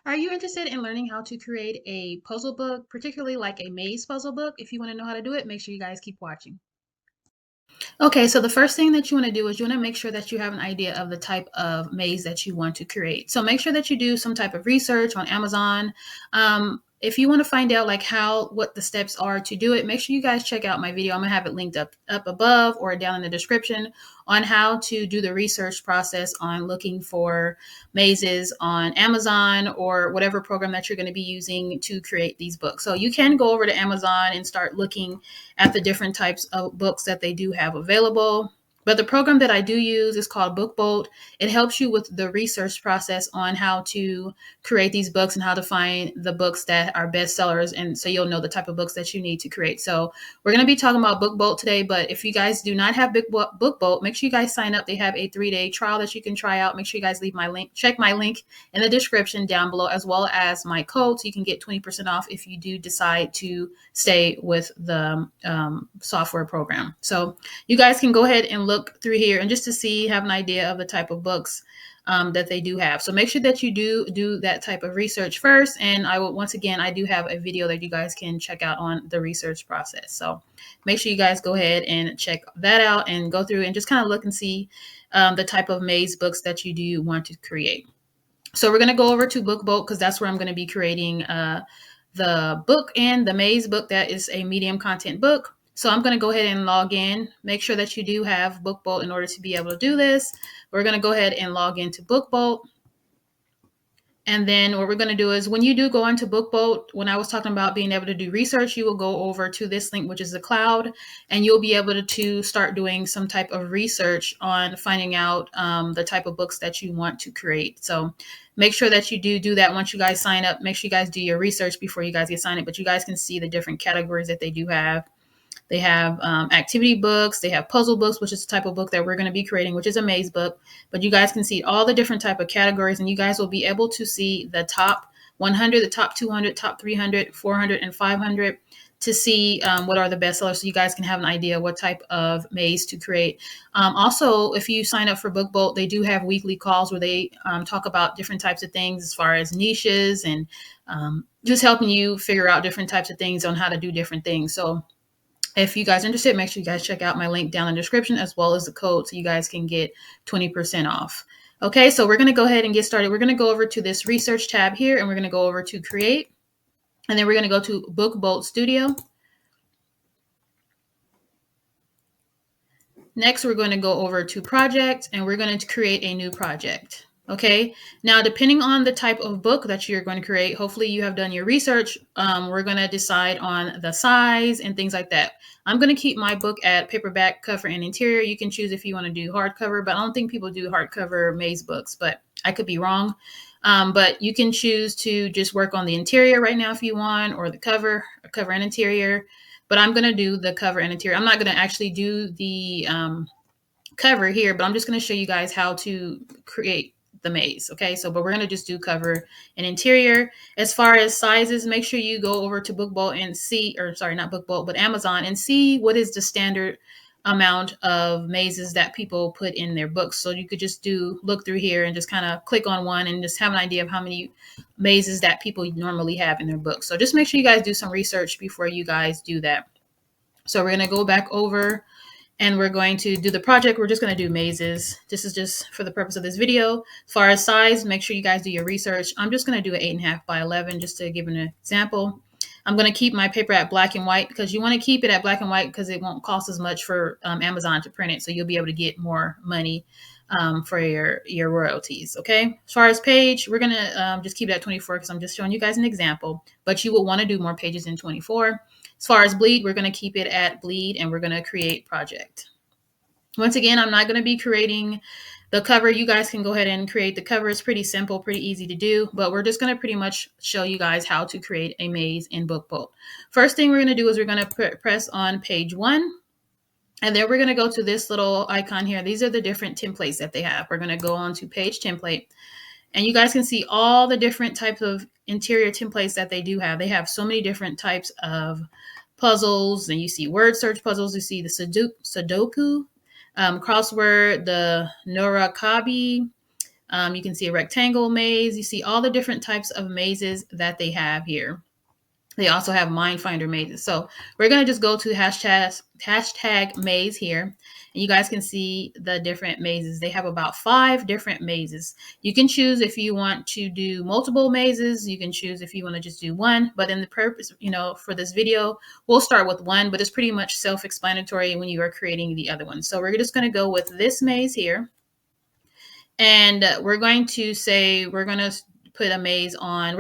Are you interested in learning how to create a puzzle book, particularly like a maze puzzle book? If you want to know how to do it, make sure you guys keep watching. Okay, so the first thing that you want to do is you want to make sure that you have an idea of the type of maze that you want to create. So make sure that you do some type of research on Amazon. If you want to find out like what the steps are to do it, make sure you guys check out my video. I'm gonna have it linked up above or down in the description on how to do the research process on looking for mazes on Amazon or whatever program that you're going to be using to create these books. So you can go over to Amazon and start looking at the different types of books that they do have available. But the program that I do use is called BookBolt. It helps you with the research process on how to create these books and how to find the books that are bestsellers. And so you'll know the type of books that you need to create. So we're going to be talking about BookBolt today. But if you guys do not have BookBolt, make sure you guys sign up. They have a 3-day trial that you can try out. Make sure you guys check my link in the description down below, as well as my code. So you can get 20% off if you do decide to stay with the software program. So you guys can go ahead and look through here and just to see, have an idea of the type of books that they do have. So make sure that you do that type of research first. And once again, I do have a video that you guys can check out on the research process. So make sure you guys go ahead and check that out and go through and just kind of look and see the type of maze books that you do want to create. So we're going to go over to BookBolt because that's where I'm going to be creating the book and the maze book. That is a medium content book. So I'm going to go ahead and log in. Make sure that you do have BookBolt in order to be able to do this. We're going to go ahead and log into BookBolt. And then what we're going to do is when you do go into BookBolt, when I was talking about being able to do research, you will go over to this link, which is the cloud, and you'll be able to start doing some type of research on finding out the type of books that you want to create. So make sure that you do that once you guys sign up. Make sure you guys do your research before you guys get signed up, but you guys can see the different categories that they do have. They have activity books. They have puzzle books, which is the type of book that we're going to be creating, which is a maze book. But you guys can see all the different type of categories, and you guys will be able to see the top 100, the top 200, top 300, 400, and 500 to see what are the best sellers, so you guys can have an idea what type of maze to create. Also, if you sign up for BookBolt, they do have weekly calls where they talk about different types of things as far as niches and just helping you figure out different types of things on how to do different things. So if you guys are interested, make sure you guys check out my link down in the description as well as the code so you guys can get 20% off. Okay, so we're going to go ahead and get started. We're going to go over to this research tab here and we're going to go over to create. And then we're going to go to BookBolt Studio. Next, we're going to go over to project and we're going to create a new project. Okay, now depending on the type of book that you're going to create, hopefully you have done your research. We're going to decide on the size and things like that. I'm going to keep my book at paperback, cover, and interior. You can choose if you want to do hardcover, but I don't think people do hardcover maze books, but I could be wrong. But you can choose to just work on the interior right now if you want, or the cover and interior. But I'm going to do the cover and interior. I'm not going to actually do the cover here, but I'm just going to show you guys how to create the maze. Okay, so but we're going to just do cover and interior. As far as sizes, make sure you go over to BookBolt and see, or sorry, not BookBolt, but Amazon, and see what is the standard amount of mazes that people put in their books. So you could just look through here and just kind of click on one and just have an idea of how many mazes that people normally have in their books. So just make sure you guys do some research before you guys do that. So we're going to go back over and we're going to do the project. We're just going to do mazes. This is just for the purpose of this video. As far as size, make sure you guys do your research. I'm just going to do an 8.5 by 11 just to give an example. I'm going to keep my paper at black and white because you want to keep it at black and white because it won't cost as much for Amazon to print it. So you'll be able to get more money for your royalties. Okay. As far as page, we're going to just keep it at 24 because I'm just showing you guys an example, but you will want to do more pages in 24. As far as bleed, we're going to keep it at bleed and we're going to create project. Once again, I'm not going to be creating the cover. You guys can go ahead and create the cover. It's pretty simple, pretty easy to do, but we're just going to pretty much show you guys how to create a maze in BookBolt. First thing we're going to do is we're going to press on page 1. And then we're going to go to this little icon here. These are the different templates that they have. We're going to go on to page template. And you guys can see all the different types of interior templates that they do have. They have so many different types of puzzles. And you see word search puzzles. You see the Sudoku, crossword, the Norakabi, You can see a rectangle maze. You see all the different types of mazes that they have here. They also have mind finder mazes. So we're going to just go to hashtag maze here. And you guys can see the different mazes. They have about 5 different mazes. You can choose if you want to do multiple mazes. You can choose if you want to just do one. But in the purpose, for this video, we'll start with one. But it's pretty much self-explanatory when you are creating the other one. So we're just going to go with this maze here. And we're going to say we're going to put a maze on.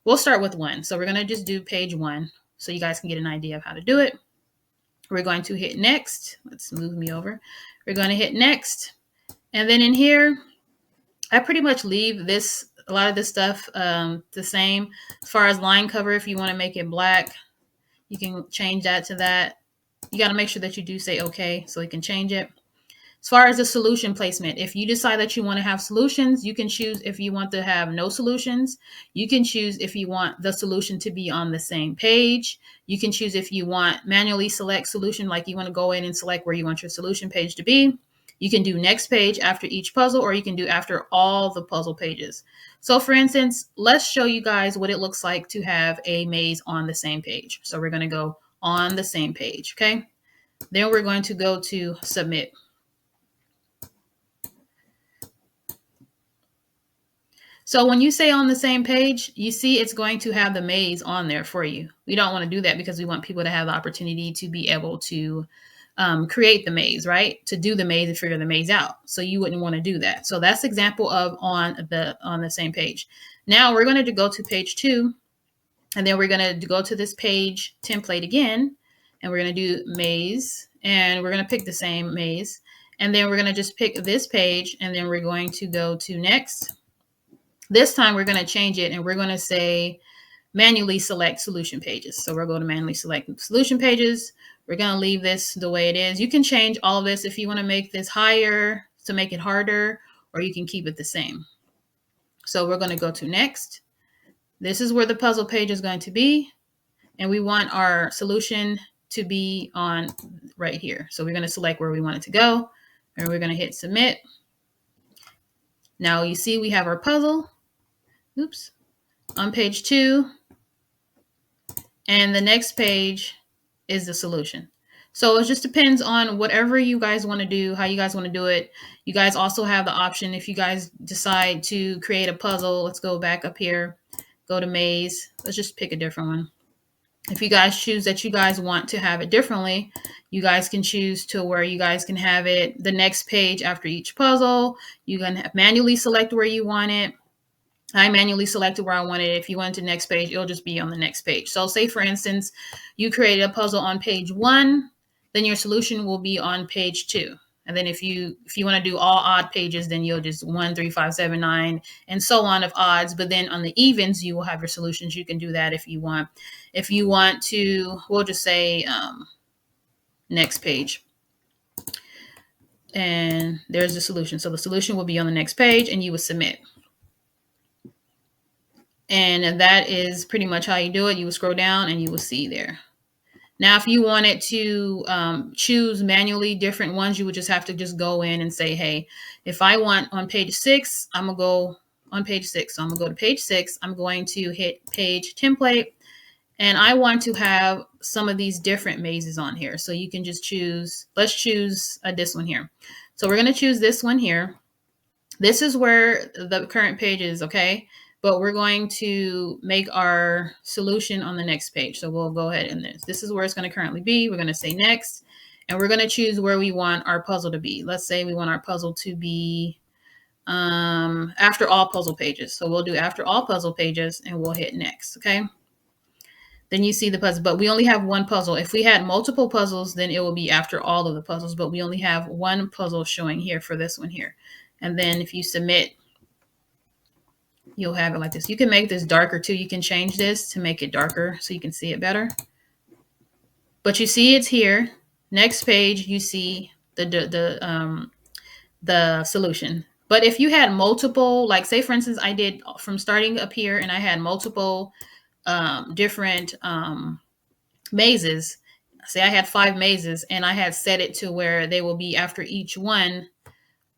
We'll start with 1. So we're going to just do page 1 so you guys can get an idea of how to do it. We're going to hit next. Let's move me over. We're going to hit next. And then in here, I pretty much leave a lot of this stuff the same. As far as line cover, if you want to make it black, you can change that to that. You got to make sure that you do say okay so you can change it. As far as the solution placement, if you decide that you want to have solutions, you can choose if you want to have no solutions. You can choose if you want the solution to be on the same page. You can choose if you want manually select solution, like you want to go in and select where you want your solution page to be. You can do next page after each puzzle, or you can do after all the puzzle pages. So for instance, let's show you guys what it looks like to have a maze on the same page. So we're going to go on the same page, okay? Then we're going to go to submit. So when you say on the same page, you see it's going to have the maze on there for you. We don't want to do that because we want people to have the opportunity to be able to create the maze, right? To do the maze and figure the maze out. So you wouldn't want to do that. So that's example of on the same page. Now we're going to go to page 2, and then we're going to go to this page template again, and we're going to do maze, and we're going to pick the same maze, and then we're going to just pick this page, and then we're going to go to next. This time we're going to change it, and we're going to say manually select solution pages. So we're going to manually select solution pages. We're going to leave this the way it is. You can change all of this if you want to make this higher to make it harder, or you can keep it the same. So we're going to go to next. This is where the puzzle page is going to be, and we want our solution to be on right here. So we're going to select where we want it to go, and we're going to hit submit. Now you see we have our puzzle. Oops. On page 2, and the next page is the solution. So it just depends on whatever you guys want to do, how you guys want to do it. You guys also have the option if you guys decide to create a puzzle. Let's go back up here, go to maze. Let's just pick a different one. If you guys choose that you guys want to have it differently, you guys can choose to where you guys can have it the next page after each puzzle. You can manually select where you want it. I manually selected where I wanted it. If you went to next page, it'll just be on the next page. So say, for instance, you created a puzzle on page 1, then your solution will be on page 2. And then if you want to do all odd pages, then you'll just 1, 3, 5, 7, 9, and so on of odds. But then on the evens, you will have your solutions. You can do that if you want. If you want to, we'll just say next page. And there's the solution. So the solution will be on the next page, and you would submit. And that is pretty much how you do it. You will scroll down and you will see there. Now, if you wanted to choose manually different ones, you would just have to just go in and say, hey, if I want on page 6, I'm going to go on page 6. So I'm going to go to page 6. I'm going to hit page template. And I want to have some of these different mazes on here. So you can just choose, let's choose this one here. So we're going to choose this one here. This is where the current page is, okay? But we're going to make our solution on the next page. So we'll go ahead and this is where it's going to currently be. We're going to say next, and we're going to choose where we want our puzzle to be. Let's say we want our puzzle to be after all puzzle pages. So we'll do after all puzzle pages, and we'll hit next, okay? Then you see the puzzle, but we only have one puzzle. If we had multiple puzzles, then it will be after all of the puzzles, but we only have one puzzle showing here for this one here. And then if you submit, you'll have it like this. You can make this darker too. You can change this to make it darker so you can see it better. But you see it's here. Next page, you see the solution. But if you had multiple, like say for instance, I did from starting up here and I had multiple different mazes. Say I had 5 mazes and I had set it to where they will be after each one.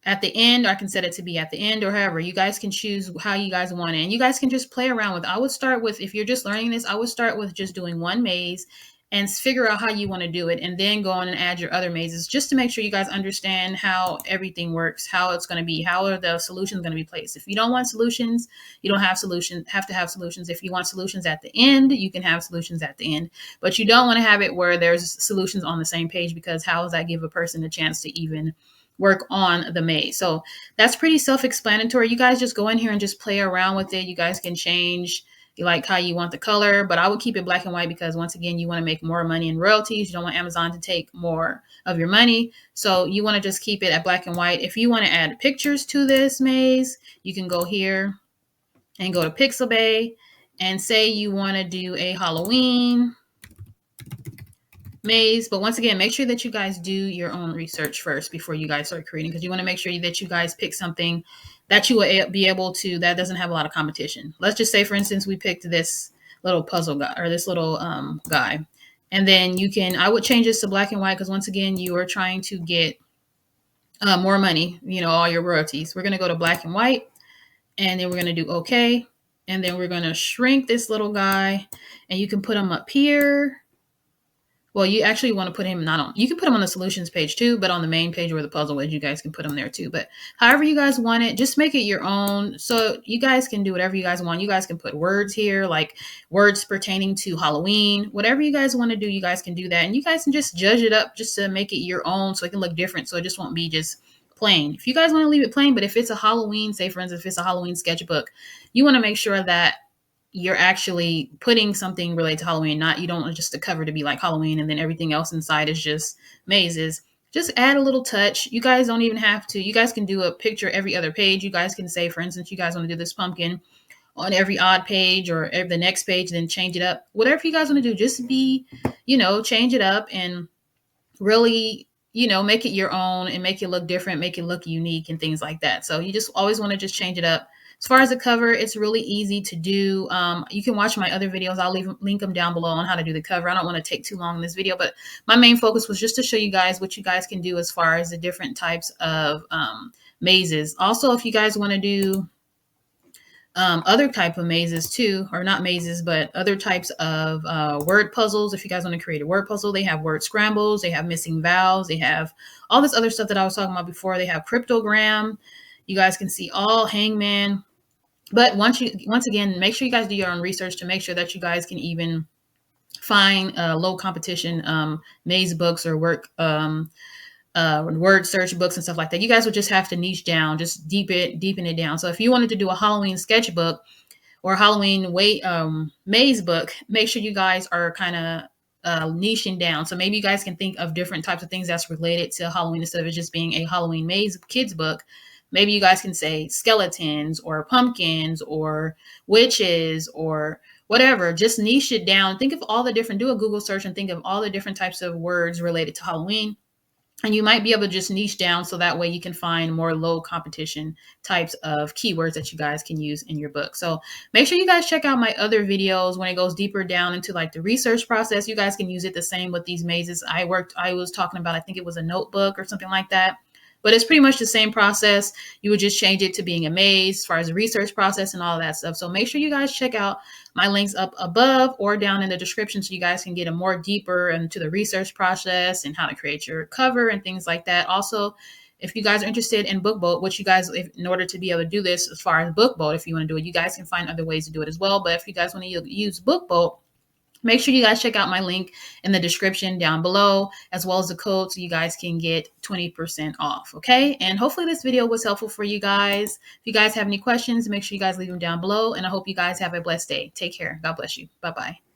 at the end, or I can set it to be at the end, or however. You guys can choose how you guys want it. And you guys can just play around with it. I would start with, if you're just learning this, I would start with just doing one maze and figure out how you want to do it, and then go on and add your other mazes, just to make sure you guys understand how everything works, how it's going to be, how are the solutions going to be placed. If you don't want solutions, you don't have to have solutions. If you want solutions at the end, you can have solutions at the end, but you don't want to have it where there's solutions on the same page, because how does that give a person a chance to even work on the maze? So that's pretty self-explanatory. You guys just go in here and just play around with it. You guys can change like how you want the color, but I would keep it black and white, because once again, you want to make more money in royalties. You don't want Amazon to take more of your money. So you want to just keep it at black and white. If you want to add pictures to this maze, you can go here and go to Pixabay and say you want to do a Halloween maze. But once again, make sure that you guys do your own research first before you guys start creating, because you want to make sure that you guys pick something that you will be able to, that doesn't have a lot of competition. Let's just say, for instance, we picked this little puzzle guy, or this little guy, and then you can, I would change this to black and white, because once again, you are trying to get more money, all your royalties. We're going to go to black and white, and then we're going to do okay, and then we're going to shrink this little guy, and you can put him up here. Well, you actually want to put him not on, you can put him on the solutions page too, but on the main page where the puzzle is, you guys can put him there too. But however you guys want it, just make it your own. So you guys can do whatever you guys want. You guys can put words here, like words pertaining to Halloween. Whatever you guys want to do, you guys can do that. And you guys can just judge it up just to make it your own, so it can look different. So it just won't be just plain. If you guys want to leave it plain, but if it's a Halloween, say for instance, if it's a Halloween sketchbook, you want to make sure that you're actually putting something related to Halloween. Not, you don't want just the cover to be like Halloween and then everything else inside is just mazes. Just add a little touch. You guys don't even have to. You guys can do a picture every other page. You guys can say, for instance, you guys want to do this pumpkin on every odd page or every, the next page, then change it up. Whatever you guys want to do, just be, change it up and really, make it your own and make it look different, make it look unique and things like that. So you just always want to just change it up. As far as the cover, it's really easy to do. You can watch my other videos. I'll link them down below on how to do the cover. I don't want to take too long in this video, but my main focus was just to show you guys what you guys can do as far as the different types of mazes. Also, if you guys want to do other type of mazes too, or not mazes, but other types of word puzzles. If you guys want to create a word puzzle, they have word scrambles, they have missing vowels, they have all this other stuff that I was talking about before. They have cryptogram. You guys can see all hangman. But once again, make sure you guys do your own research to make sure that you guys can even find low competition maze books or word search books and stuff like that. You guys would just have to niche down, just deepen it down. So if you wanted to do a Halloween sketchbook or a Halloween maze book, make sure you guys are kind of niching down. So maybe you guys can think of different types of things that's related to Halloween instead of it just being a Halloween maze kids book. Maybe you guys can say skeletons or pumpkins or witches or whatever. Just niche it down. Think of all the different, do a Google search and think of all the different types of words related to Halloween. And you might be able to just niche down so that way you can find more low competition types of keywords that you guys can use in your book. So make sure you guys check out my other videos when it goes deeper down into like the research process. You guys can use it the same with these mazes. I was talking about, I think it was a notebook or something like that. But it's pretty much the same process. You would just change it to being a maze as far as the research process and all of that stuff. So make sure you guys check out my links up above or down in the description so you guys can get a more deeper into the research process and how to create your cover and things like that. Also, if you guys are interested in BookBoat, which you guys, in order to be able to do this as far as BookBoat, if you want to do it, you guys can find other ways to do it as well. But if you guys want to use BookBoat, make sure you guys check out my link in the description down below, as well as the code so you guys can get 20% off. Okay. And hopefully this video was helpful for you guys. If you guys have any questions, make sure you guys leave them down below. And I hope you guys have a blessed day. Take care. God bless you. Bye-bye.